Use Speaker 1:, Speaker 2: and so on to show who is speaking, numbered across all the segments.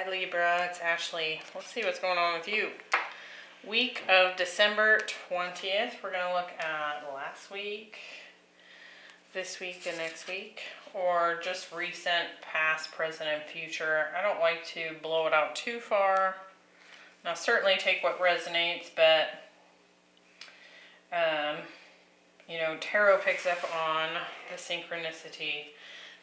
Speaker 1: Hi Libra, it's Ashley. Let's see what's going on with you. Week of December 20th. We're going to look at last week, this week, and next week, or just recent, past, present, and future. I don't like to blow it out too far. Now certainly take what resonates, but you know, tarot picks up on the synchronicity,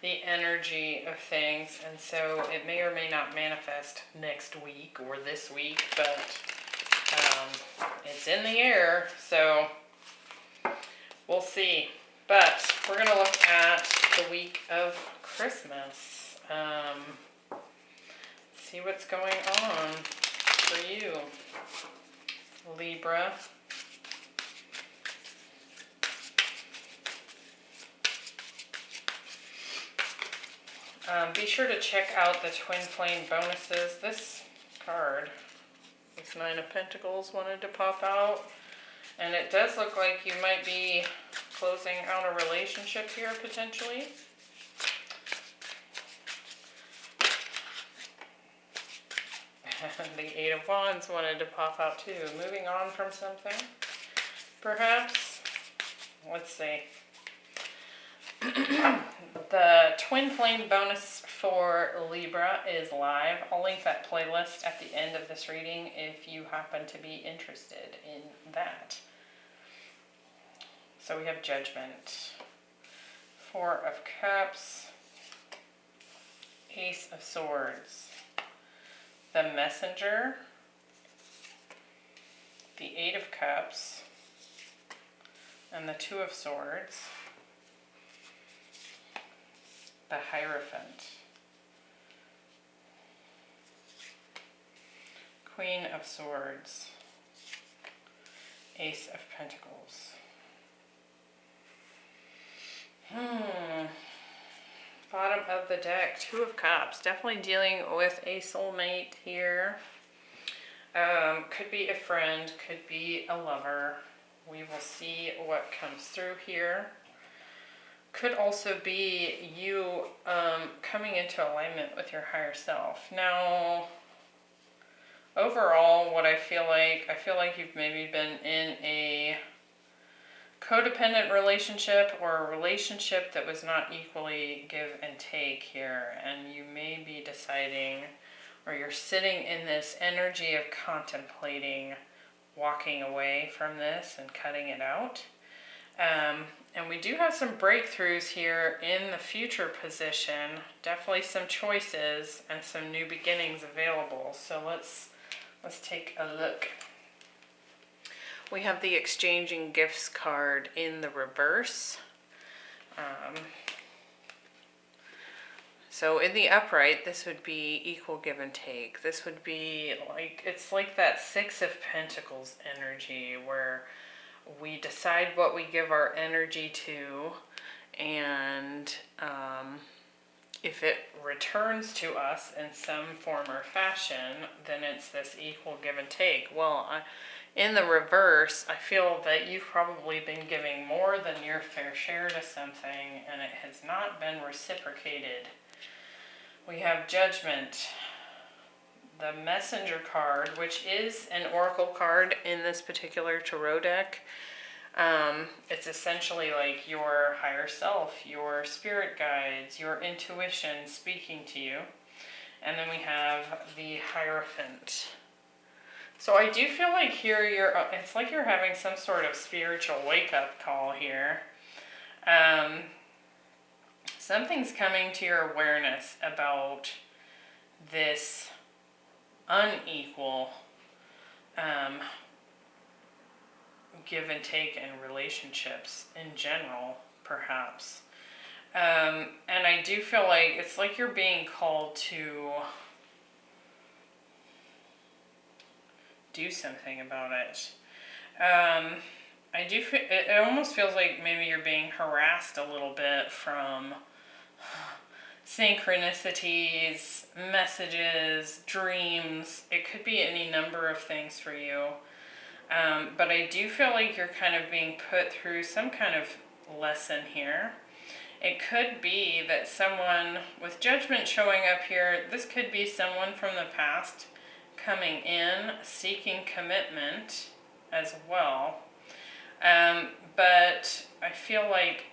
Speaker 1: the energy of things, and so it may or may not manifest next week or this week, but it's in the air, so we'll see. But we're going to look at the week of Christmas. See what's going on for you, Libra. Be sure to check out the Twin Flame bonuses. This card, this Nine of Pentacles, wanted to pop out. And it does look like you might be closing out a relationship here, potentially. The Eight of Wands wanted to pop out too. Moving on from something, perhaps. Let's see. The Twin Flame bonus for Libra is live. I'll link that playlist at the end of this reading if you happen to be interested in that. So we have Judgment, Four of Cups, Ace of Swords, the Messenger, the Eight of Cups, and the Two of Swords, the Hierophant, Queen of Swords, Ace of Pentacles. Bottom of the deck, Two of Cups. Definitely dealing with a soulmate here. Could be a friend, could be a lover. We will see what comes through here. Could also be you coming into alignment with your higher self. Now, overall, what I feel like you've maybe been in a codependent relationship or a relationship that was not equally give and take here, and you may be deciding, or you're sitting in this energy of contemplating walking away from this and cutting it out. And we do have some breakthroughs here in the future position. Definitely some choices and some new beginnings available. So let's take a look. We have the Exchanging Gifts card in the reverse. So in the upright, this would be equal give and take. This would be like, it's like that Six of Pentacles energy where we decide what we give our energy to, and if it returns to us in some form or fashion, then it's this equal give and take. Well, in the reverse, I feel that you've probably been giving more than your fair share to something, and it has not been reciprocated. We have Judgment, the Messenger card, which is an oracle card in this particular tarot deck. It's essentially like your higher self, your spirit guides, your intuition speaking to you. And then we have the Hierophant. So I do feel like here it's like you're having some sort of spiritual wake-up call here. Something's coming to your awareness about this unequal give and take in relationships in general, perhaps. And I do feel like it's like you're being called to do something about it. I do feel, it almost feels like maybe you're being harassed a little bit from synchronicities, messages, dreams. It could be any number of things for you. But I do feel like you're kind of being put through some kind of lesson here. It could be that someone with Judgment showing up here, this could be someone from the past coming in, seeking commitment as well. But I feel like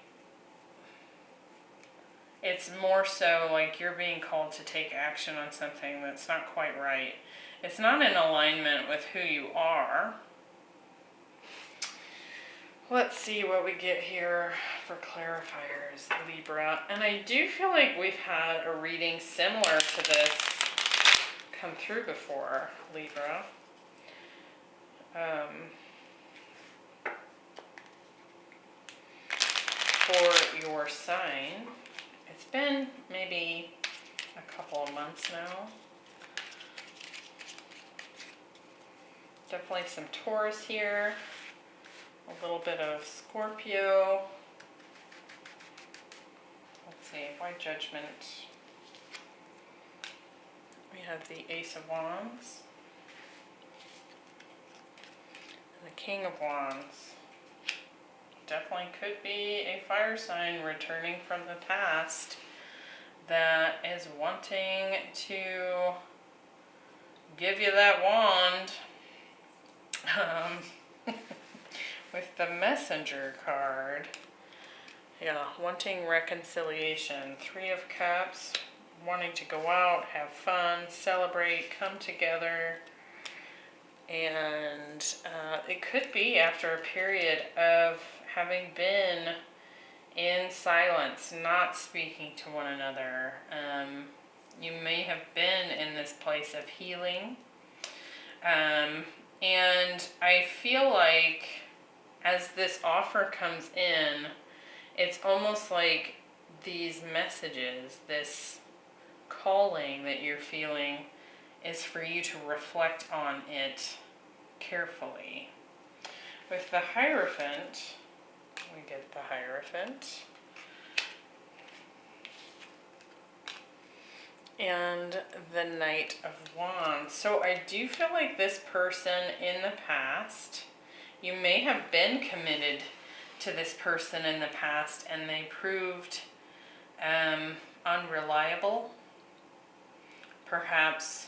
Speaker 1: it's more so like you're being called to take action on something that's not quite right. It's not in alignment with who you are. Let's see what we get here for clarifiers, Libra. And I do feel like we've had a reading similar to this come through before, Libra. For your sign, it's been maybe a couple of months now. Definitely some Taurus here. A little bit of Scorpio. Let's see, why Judgment? We have the Ace of Wands. And the King of Wands. Definitely could be a fire sign returning from the past that is wanting to give you that wand. With the Messenger card, yeah, wanting reconciliation. 3 of Cups, wanting to go out, have fun, celebrate, come together. And it could be after a period of having been in silence, not speaking to one another. You may have been in this place of healing. And I feel like as this offer comes in, it's almost like these messages, this calling that you're feeling, is for you to reflect on it carefully. With the Hierophant, we get the Hierophant. And the Knight of Wands. So I do feel like this person in the past, you may have been committed to this person in the past and they proved unreliable. Perhaps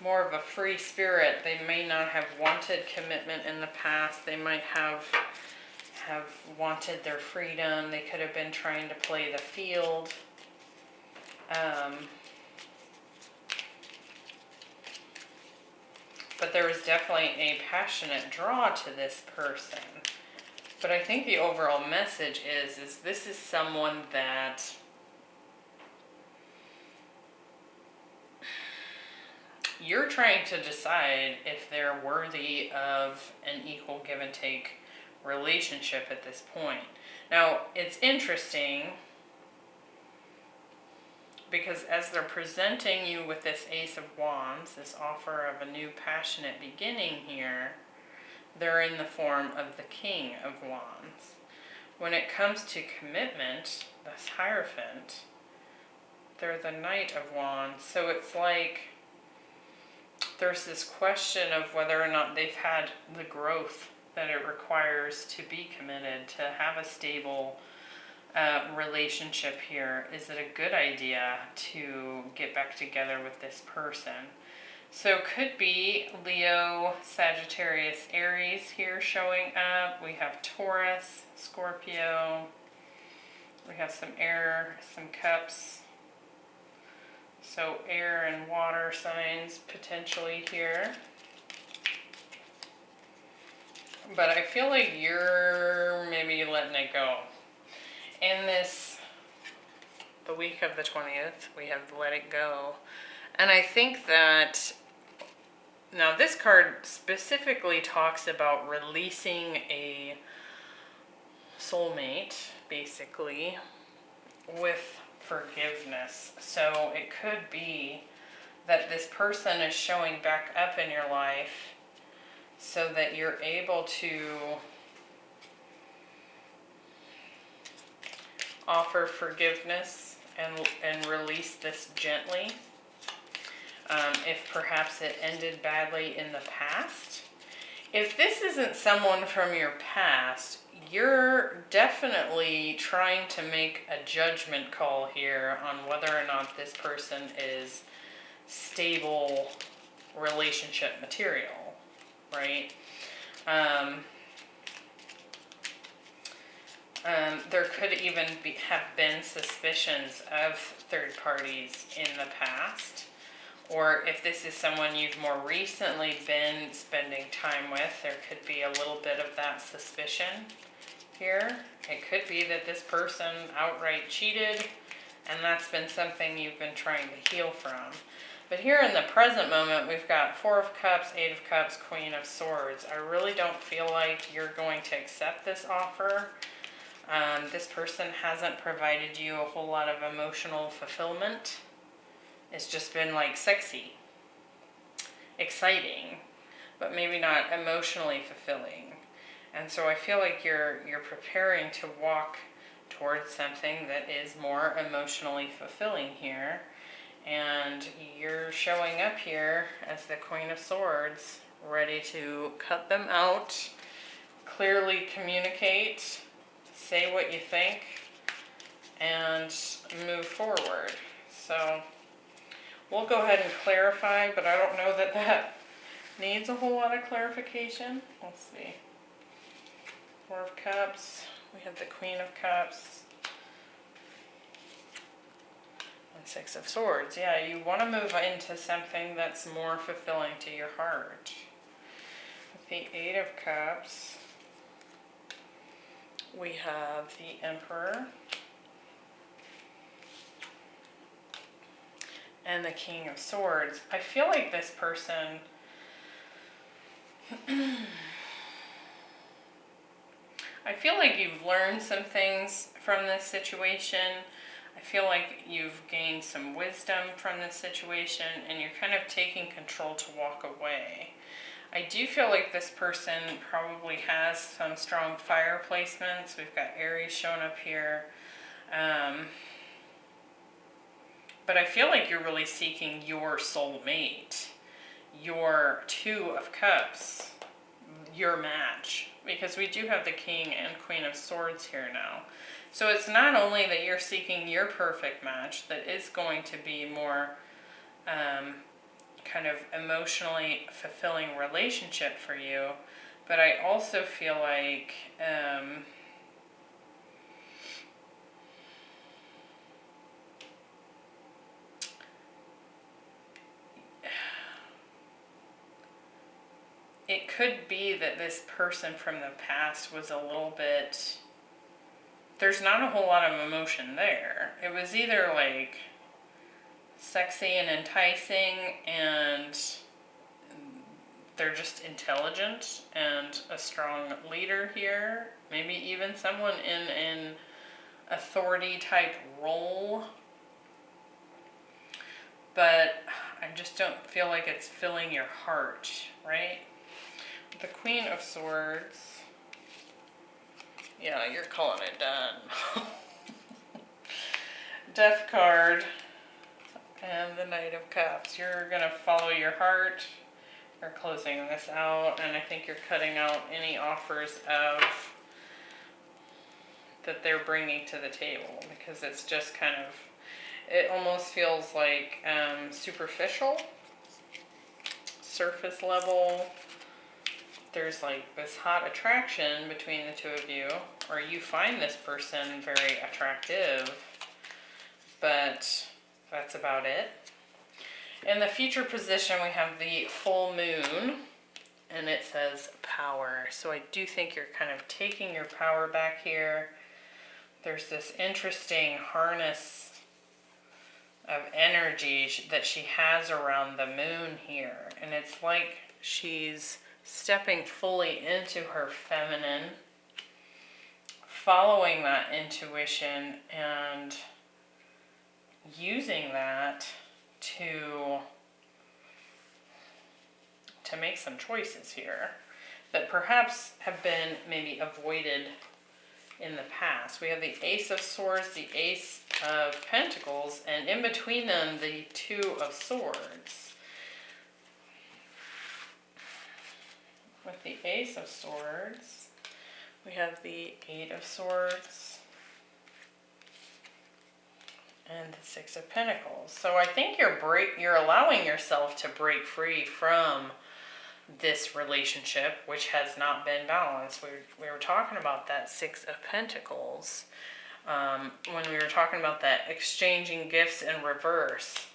Speaker 1: more of a free spirit. They may not have wanted commitment in the past. They might have wanted their freedom. They could have been trying to play the field. But there was definitely a passionate draw to this person. But I think the overall message is this is someone that you're trying to decide if they're worthy of an equal give and take relationship at this point. Now, it's interesting because as they're presenting you with this Ace of Wands, this offer of a new passionate beginning here, they're in the form of the King of Wands. When it comes to commitment, this Hierophant, they're the Knight of Wands. So it's like there's this question of whether or not they've had the growth that it requires to be committed, to have a stable relationship here. Is it a good idea to get back together with this person? So could be Leo, Sagittarius, Aries here showing up. We have Taurus, Scorpio. We have some air, some cups. So air and water signs potentially here. But I feel like you're maybe letting it go. In this, the week of the 20th, we have Let It Go. And I think that, now this card specifically talks about releasing a soulmate, basically, with forgiveness. So it could be that this person is showing back up in your life so that you're able to offer forgiveness and release this gently. If perhaps it ended badly in the past. If this isn't someone from your past, you're definitely trying to make a judgment call here on whether or not this person is stable relationship material, right? There could even have been suspicions of third parties in the past. Or if this is someone you've more recently been spending time with, there could be a little bit of that suspicion here. It could be that this person outright cheated, and that's been something you've been trying to heal from. But here in the present moment, we've got Four of Cups, Eight of Cups, Queen of Swords. I really don't feel like you're going to accept this offer. This person hasn't provided you a whole lot of emotional fulfillment. It's just been like sexy, exciting, but maybe not emotionally fulfilling. And so I feel like you're preparing to walk towards something that is more emotionally fulfilling here. And you're showing up here as the Queen of Swords, ready to cut them out, clearly communicate, say what you think, and move forward. So we'll go ahead and clarify, but I don't know that that needs a whole lot of clarification. Let's see. Four of Cups. We have the Queen of Cups. And Six of Swords. Yeah, you want to move into something that's more fulfilling to your heart. With the Eight of Cups, we have the Emperor and the King of Swords. I feel like this person I feel like you've learned some things from this situation. I feel like you've gained some wisdom from this situation, and you're kind of taking control to walk away. I do feel like this person probably has some strong fire placements. We've got Aries shown up here. But I feel like you're really seeking your soulmate, your Two of Cups, your match. Because we do have the King and Queen of Swords here now. So it's not only that you're seeking your perfect match that is going to be more kind of emotionally fulfilling relationship for you, but I also feel like it could be that this person from the past was a little bit, there's not a whole lot of emotion there. It was either like sexy and enticing, and they're just intelligent and a strong leader here. Maybe even someone in an authority type role. But I just don't feel like it's filling your heart, right? The Queen of Swords. Yeah, you're calling it done. Death card. And the Knight of Cups. You're going to follow your heart. You're closing this out. And I think you're cutting out any offers of that they're bringing to the table. Because it's just kind of, it almost feels like superficial. Surface level. There's like this hot attraction between the two of you. Or you find this person very attractive. But that's about it. In the future position, we have the full moon, and it says power. So I do think you're kind of taking your power back here. There's this interesting harness of energy that she has around the moon here. And it's like she's stepping fully into her feminine, following that intuition and using that to make some choices here that perhaps have been maybe avoided in the past. We have the Ace of Swords, the Ace of Pentacles, and in between them, the Two of Swords. With the Ace of Swords, We have the Eight of Swords and the Six of Pentacles. So I think you're allowing yourself to break free from this relationship, which has not been balanced. We were talking about that Six of Pentacles when we were talking about that exchanging gifts in reverse.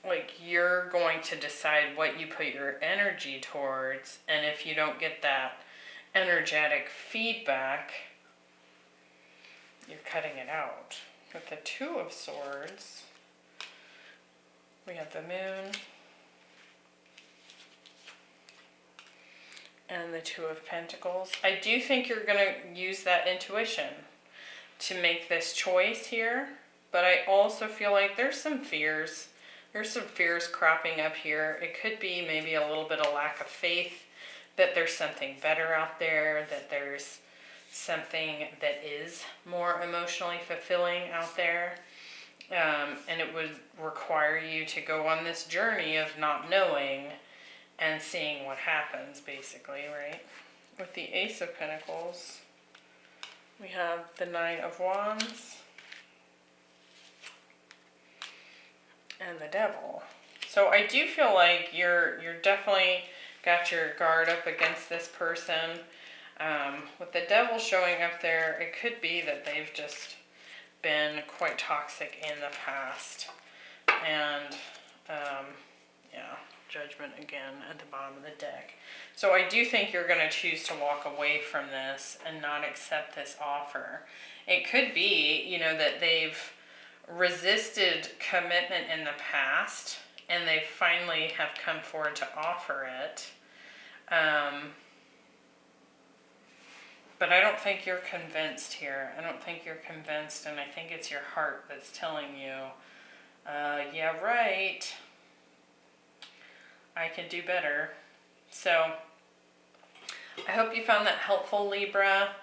Speaker 1: Like, you're going to decide what you put your energy towards, and if you don't get that energetic feedback, you're cutting it out. With the Two of Swords, we have the Moon and the Two of Pentacles. I do think you're going to use that intuition to make this choice here, but I also feel like there's some fears. There's some fears cropping up here. It could be maybe a little bit of lack of faith that there's something better out there, that there's something that is more emotionally fulfilling out there. And it would require you to go on this journey of not knowing and seeing what happens, basically, right? With the Ace of Pentacles, we have the Nine of Wands and the Devil. So I do feel like you're definitely got your guard up against this person. With the Devil showing up there, it could be that they've just been quite toxic in the past. And yeah, Judgment again at the bottom of the deck. So I do think you're going to choose to walk away from this and not accept this offer. It could be, you know, that they've resisted commitment in the past and they finally have come forward to offer it. But I don't think you're convinced here. I don't think you're convinced, and I think it's your heart that's telling you, yeah, right, I can do better. So I hope you found that helpful, Libra.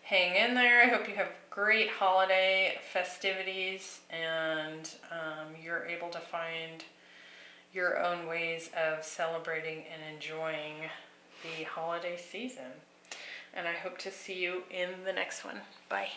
Speaker 1: Hang in there. I hope you have great holiday festivities, and you're able to find your own ways of celebrating and enjoying the holiday season. And I hope to see you in the next one. Bye.